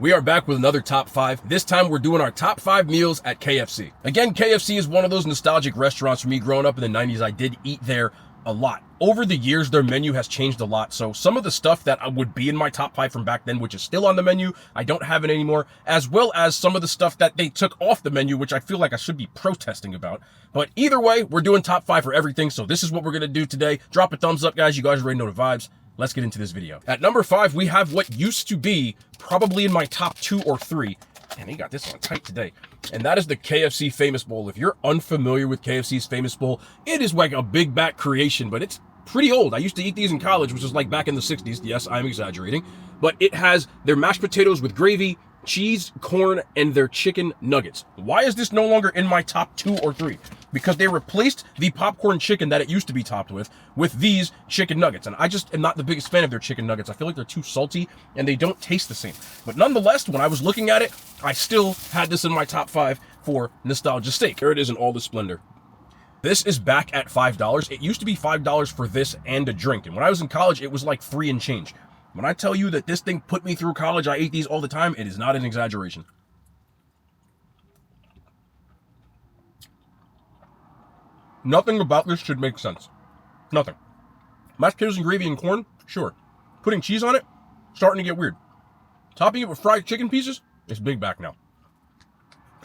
We are back with another top 5. This time we're doing our top 5 meals at KFC. Again, KFC is one of those nostalgic restaurants for me. Growing up in the 90s, I did eat there a lot. Over the years, their menu has changed a lot, so some of the stuff that would be in my top 5 from back then, which is still on the menu, I don't have it anymore, as well as some of the stuff that they took off the menu, which I feel like I should be protesting about. But either way, we're doing top 5 for everything, so this is what we're going to do today. Drop a thumbs up, guys. You guys already know the vibes. Let's get into this video. At number 5, we have what used to be probably in my top 2 or 3. And he got this on tight today. And that is the KFC Famous Bowl. If you're unfamiliar with KFC's Famous Bowl, it is like a big back creation, but it's pretty old. I used to eat these in college, which was like back in the 60s. Yes, I'm exaggerating. But it has their mashed potatoes with gravy, cheese, corn, and their chicken nuggets. Why is this no longer in my top 2 or 3? Because they replaced the popcorn chicken that it used to be topped with these chicken nuggets. And I just am not the biggest fan of their chicken nuggets. I feel like they're too salty and they don't taste the same. But nonetheless, when I was looking at it, I still had this in my top 5 for nostalgia's sake. Here it is in all the splendor. This is back at $5. It used to be $5 for this and a drink. And when I was in college, it was like 3 and change. When I tell you that this thing put me through college, I ate these all the time, it is not an exaggeration. Nothing about this should make sense. Nothing. Mashed potatoes and gravy and corn? Sure. Putting cheese on it? Starting to get weird. Topping it with fried chicken pieces? It's big back now.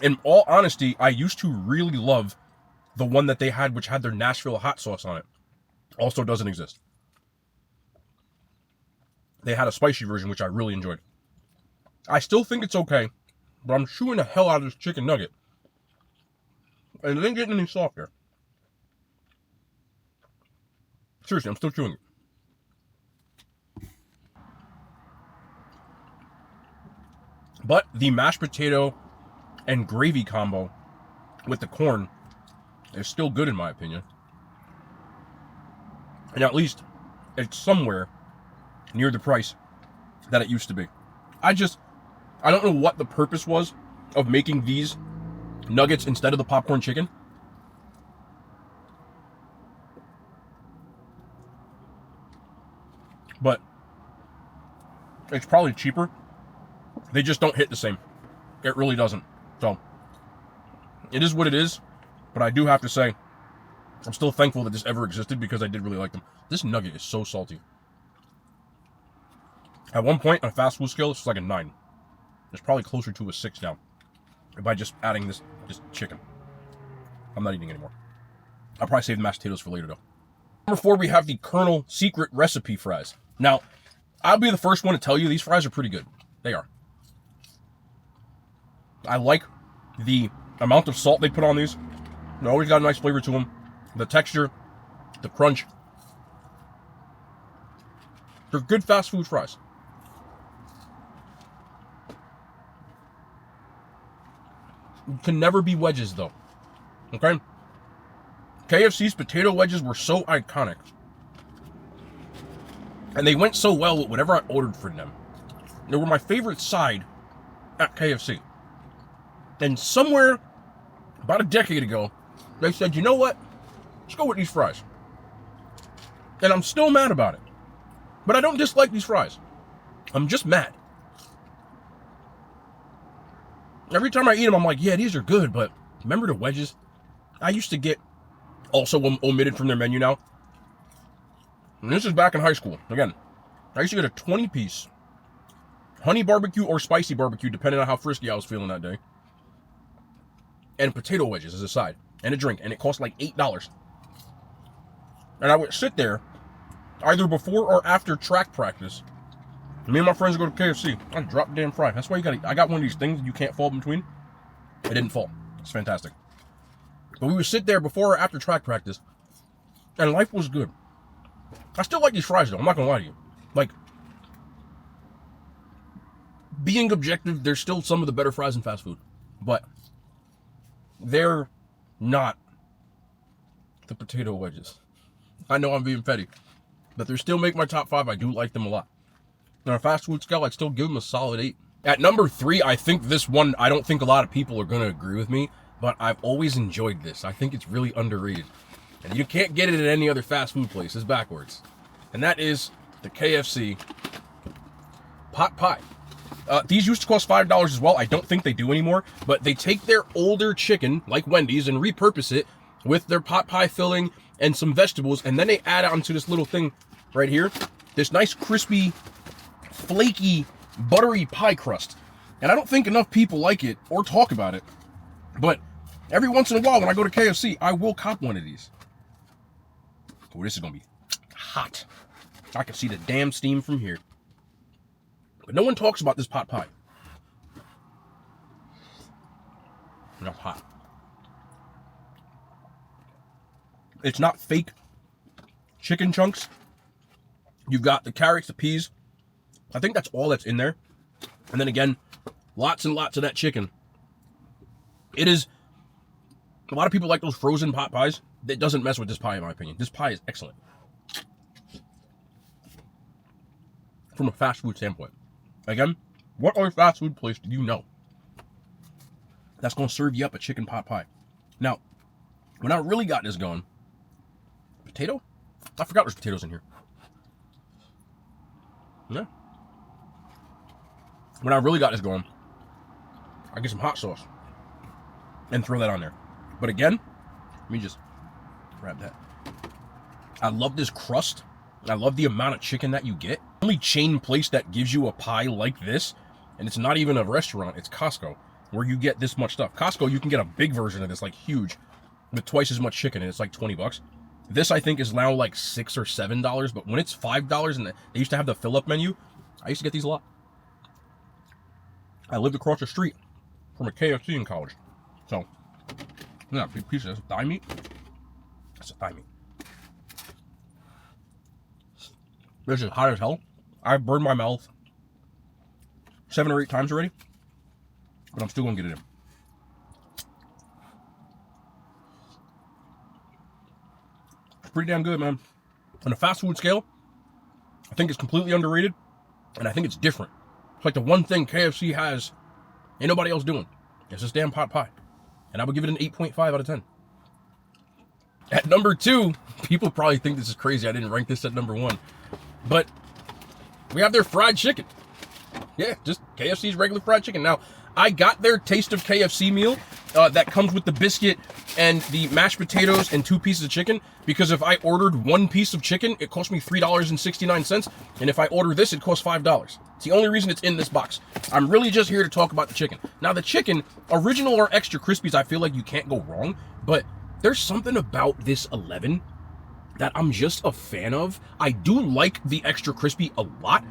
In all honesty, I used to really love the one that they had, which had their Nashville hot sauce on it. Also doesn't exist. They had a spicy version, which I really enjoyed. I still think it's okay, but I'm chewing the hell out of this chicken nugget. And it ain't getting any softer. Seriously, I'm still chewing it. But the mashed potato and gravy combo with the corn is still good in my opinion. And at least it's somewhere near the price that it used to be. I don't know what the purpose was of making these nuggets instead of the popcorn chicken. But it's probably cheaper. They just don't hit the same. It really doesn't. So it is what it is. But I do have to say, I'm still thankful that this ever existed because I did really like them. This nugget is so salty. At one point on a fast food scale, it's like a 9. It's probably closer to a 6 now. By just adding this chicken. I'm not eating anymore. I'll probably save the mashed potatoes for later though. Number 4, we have the Colonel Secret Recipe fries. Now, I'll be the first one to tell you these fries are pretty good. They are. I like the amount of salt they put on these. They always got a nice flavor to them. The texture, the crunch. They're good fast food fries. Can never be wedges though. Okay? KFC's potato wedges were so iconic. And they went so well with whatever I ordered for them. They were my favorite side at KFC. And somewhere about a decade ago, they said, you know what? Let's go with these fries. And I'm still mad about it. But I don't dislike these fries. I'm just mad. Every time I eat them, I'm like, yeah, these are good, but remember the wedges? I used to get, also omitted from their menu now. And this is back in high school. Again, I used to get a 20-piece honey barbecue or spicy barbecue, depending on how frisky I was feeling that day. And potato wedges as a side. And a drink. And it cost like $8. And I would sit there, either before or after track practice. Me and my friends go to KFC. I drop the damn fry. That's why I got one of these things you can't fall between. It didn't fall. It's fantastic. But we would sit there before or after track practice. And life was good. I still like these fries though. I'm not going to lie to you. Like, being objective, they're still some of the better fries in fast food. But they're not the potato wedges. I know I'm being petty. But they still make my top 5. I do like them a lot. On a fast food scale, I'd still give them a solid 8. At number 3, I think this one, I don't think a lot of people are going to agree with me, but I've always enjoyed this. I think it's really underrated. And you can't get it at any other fast food place. It's backwards. And that is the KFC Pot Pie. These used to cost $5 as well. I don't think they do anymore, but they take their older chicken, like Wendy's, and repurpose it with their pot pie filling and some vegetables, and then they add onto this little thing right here, this nice crispy, flaky, buttery pie crust. And I don't think enough people like it or talk about it, but every once in a while when I go to KFC, I will cop one of these. Oh, this is gonna be hot. I can see the damn steam from here. But no one talks about this pot pie. That's hot. It's not fake chicken chunks. You've got the carrots, the peas. I think that's all that's in there. And then again, lots and lots of that chicken. It is, a lot of people like those frozen pot pies. That doesn't mess with this pie, in my opinion. This pie is excellent. From a fast food standpoint. Again, what other fast food place do you know that's going to serve you up a chicken pot pie? Now, when I really got this going, potato? I forgot there's potatoes in here. Yeah. When I really got this going, I get some hot sauce and throw that on there. But again, let me just grab that. I love this crust. I love the amount of chicken that you get. The only chain place that gives you a pie like this, and it's not even a restaurant, it's Costco, where you get this much stuff. Costco, you can get a big version of this, like huge, with twice as much chicken, and it's like 20 bucks. This, I think, is now like $6 or $7, but when it's $5, and they used to have the fill-up menu, I used to get these a lot. I lived across the street from a KFC in college. So, yeah, big piece of this thigh meat. That's a thigh meat. This is hot as hell. I've burned my mouth 7 or 8 times already, but I'm still gonna get it in. It's pretty damn good, man. On a fast food scale, I think it's completely underrated, and I think it's different. It's like the one thing KFC has ain't nobody else doing. It's this damn pot pie. And I would give it an 8.5 out of 10. At number 2, people probably think this is crazy. I didn't rank this at number 1. But we have their fried chicken. Yeah, just KFC's regular fried chicken. Now, I got their Taste of KFC meal that comes with the biscuit and the mashed potatoes and 2 pieces of chicken, because if I ordered 1 piece of chicken, it cost me $3.69, and if I order this, it costs $5. It's the only reason it's in this box. I'm really just here to talk about the chicken. Now, the chicken, original or extra crispies, I feel like you can't go wrong, but there's something about this 11 that I'm just a fan of. I do like the extra crispy a lot,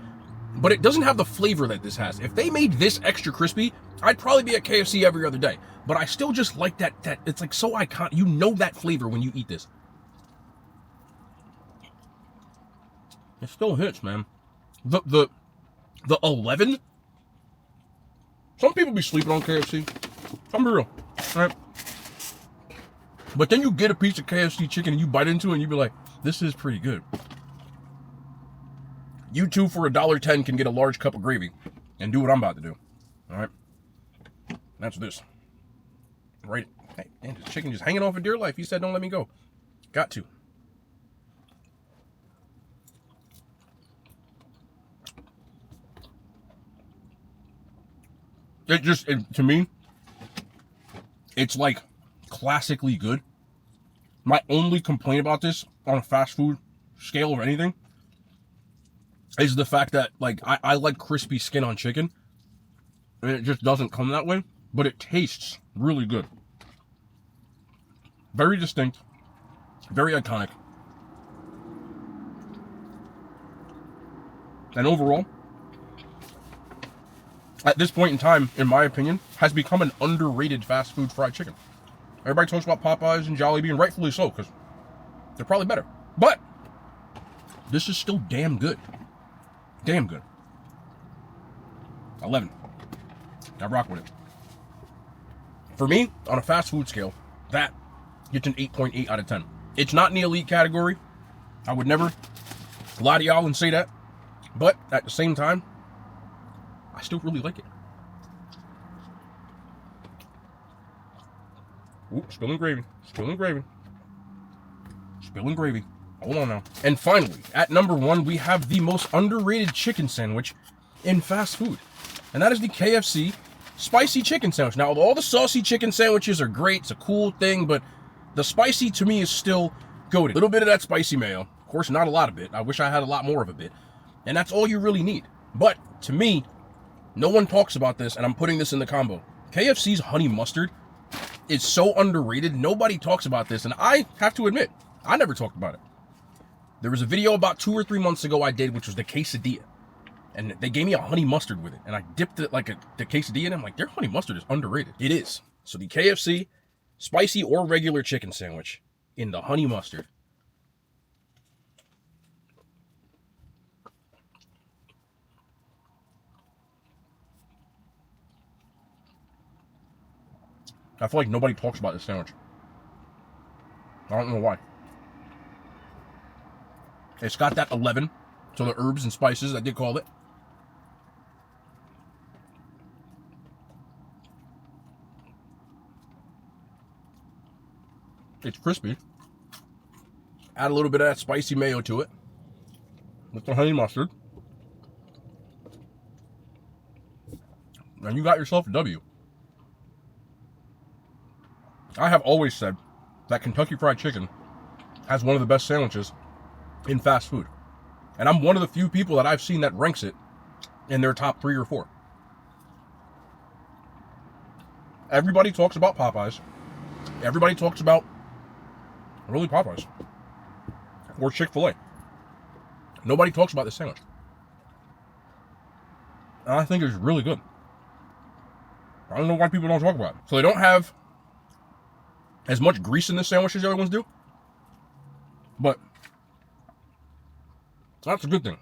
but it doesn't have the flavor that this has. If they made this extra crispy, I'd probably be at KFC every other day. But I still just like that it's like so iconic. You know that flavor when you eat this. It still hits, man. The 11. Some people be sleeping on KFC. I'm real, right? But then you get a piece of KFC chicken and you bite into it and you be like, this is pretty good. You too, for $1.10, can get a large cup of gravy and do what I'm about to do. All right? That's this. Right. Hey, man, this chicken just hanging off for dear life. He said, don't let me go. Got to. To me, it's like classically good. My only complaint about this on a fast food scale of anything is the fact that, like, I like crispy skin on chicken, and it just doesn't come that way, but it tastes really good. Very distinct, very iconic. And overall, at this point in time, in my opinion, has become an underrated fast food fried chicken. Everybody talks about Popeyes and Jollibee, and rightfully so, because they're probably better. But this is still damn good. Damn good. 11. I rock with it. For me, on a fast food scale, that gets an 8.8 out of 10. It's not in the elite category. I would never lie to y'all and say that. But at the same time, I still really like it. Ooh, spilling gravy. Spilling gravy. Spilling gravy. Hold on now. And finally, at number 1, we have the most underrated chicken sandwich in fast food. and that is the KFC spicy chicken sandwich. Now, all the saucy chicken sandwiches are great. It's a cool thing, but the spicy to me is still goated. A little bit of that spicy mayo. Of course, not a lot of it. I wish I had a lot more of a bit. And that's all you really need. But to me, no one talks about this, and I'm putting this in the combo. KFC's honey mustard is so underrated. Nobody talks about this, and I have to admit, I never talked about it. There was a video about 2 or 3 months ago I did, which was the quesadilla. And they gave me a honey mustard with it. And I dipped it like the quesadilla, and I'm like, their honey mustard is underrated. It is. So the KFC spicy or regular chicken sandwich in the honey mustard. I feel like nobody talks about this sandwich. I don't know why. It's got that 11, so the herbs and spices, I did call it. It's crispy. Add a little bit of that spicy mayo to it with the honey mustard. And you got yourself a W. I have always said that Kentucky Fried Chicken has one of the best sandwiches in fast food. And I'm one of the few people that I've seen that ranks it in their top 3 or 4. Everybody talks about Popeyes. Everybody talks about really Popeyes or Chick-fil-A. Nobody talks about this sandwich. And I think it's really good. I don't know why people don't talk about it. So they don't have as much grease in this sandwich as the other ones do. But that's a good thing.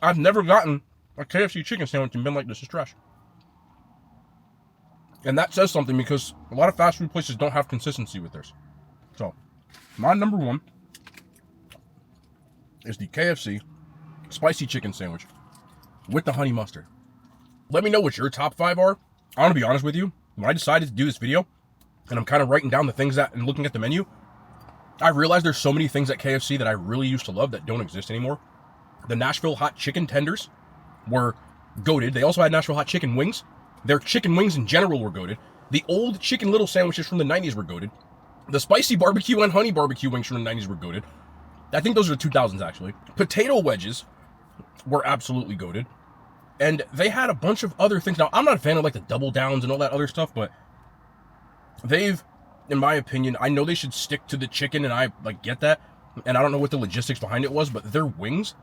I've never gotten a KFC chicken sandwich and been like, this is trash. And that says something because a lot of fast food places don't have consistency with theirs. So, my number 1 is the KFC spicy chicken sandwich with the honey mustard. Let me know what your top 5 are. I want to be honest with you. When I decided to do this video, and I'm kind of writing down the things that, and looking at the menu, I realized there's so many things at KFC that I really used to love that don't exist anymore. The Nashville hot chicken tenders were goated. They also had Nashville hot chicken wings. Their chicken wings in general were goated. The old Chicken Little sandwiches from the 90s were goated. The spicy barbecue and honey barbecue wings from the 90s were goated. I think those are the 2000s, actually. Potato wedges were absolutely goated. And they had a bunch of other things. Now, I'm not a fan of like the double downs and all that other stuff, but they've, in my opinion, I know they should stick to the chicken, and I like get that. And I don't know what the logistics behind it was, but their wings,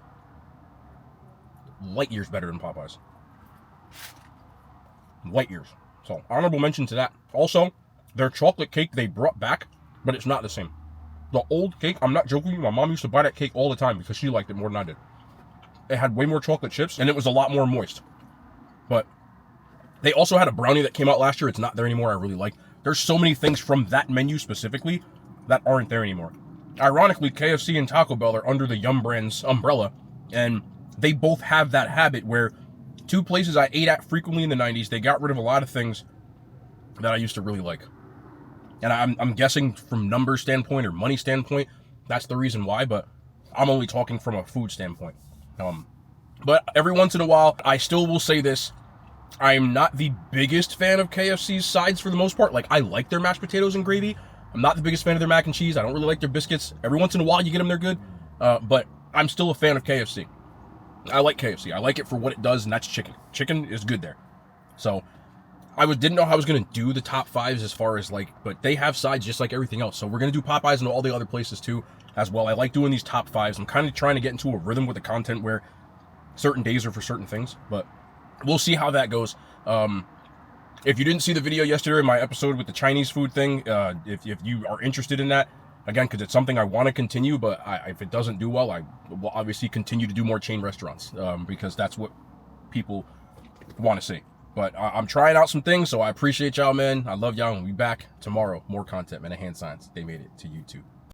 light years better than Popeyes. Light years. So, honorable mention to that. Also, their chocolate cake they brought back, but it's not the same. The old cake, I'm not joking, my mom used to buy that cake all the time because she liked it more than I did. It had way more chocolate chips, and it was a lot more moist. But they also had a brownie that came out last year. It's not there anymore. I really like. There's so many things from that menu specifically that aren't there anymore. Ironically, KFC and Taco Bell are under the Yum Brands umbrella, and they both have that habit where 2 places I ate at frequently in the 90s, they got rid of a lot of things that I used to really like. And I'm guessing from number standpoint or money standpoint, that's the reason why, but I'm only talking from a food standpoint. But every once in a while, I still will say this, I'm not the biggest fan of KFC's sides for the most part. Like, I like their mashed potatoes and gravy. I'm not the biggest fan of their mac and cheese. I don't really like their biscuits. Every once in a while you get them, they're good. But I'm still a fan of KFC. I like KFC. I like it for what it does, and that's chicken. Chicken is good there. So, didn't know how I was going to do the top 5s as far as but they have sides just like everything else. So we're going to do Popeyes and all the other places too as well. I like doing these top 5s. I'm kind of trying to get into a rhythm with the content where certain days are for certain things, but we'll see how that goes. If you didn't see the video yesterday, my episode with the Chinese food thing, if you are interested in that, again, because it's something I want to continue, but if it doesn't do well, I will obviously continue to do more chain restaurants, because that's what people want to see. But I'm trying out some things, so I appreciate y'all, man. I love y'all, and we'll be back tomorrow. More content, man. Hand signs. They made it to YouTube.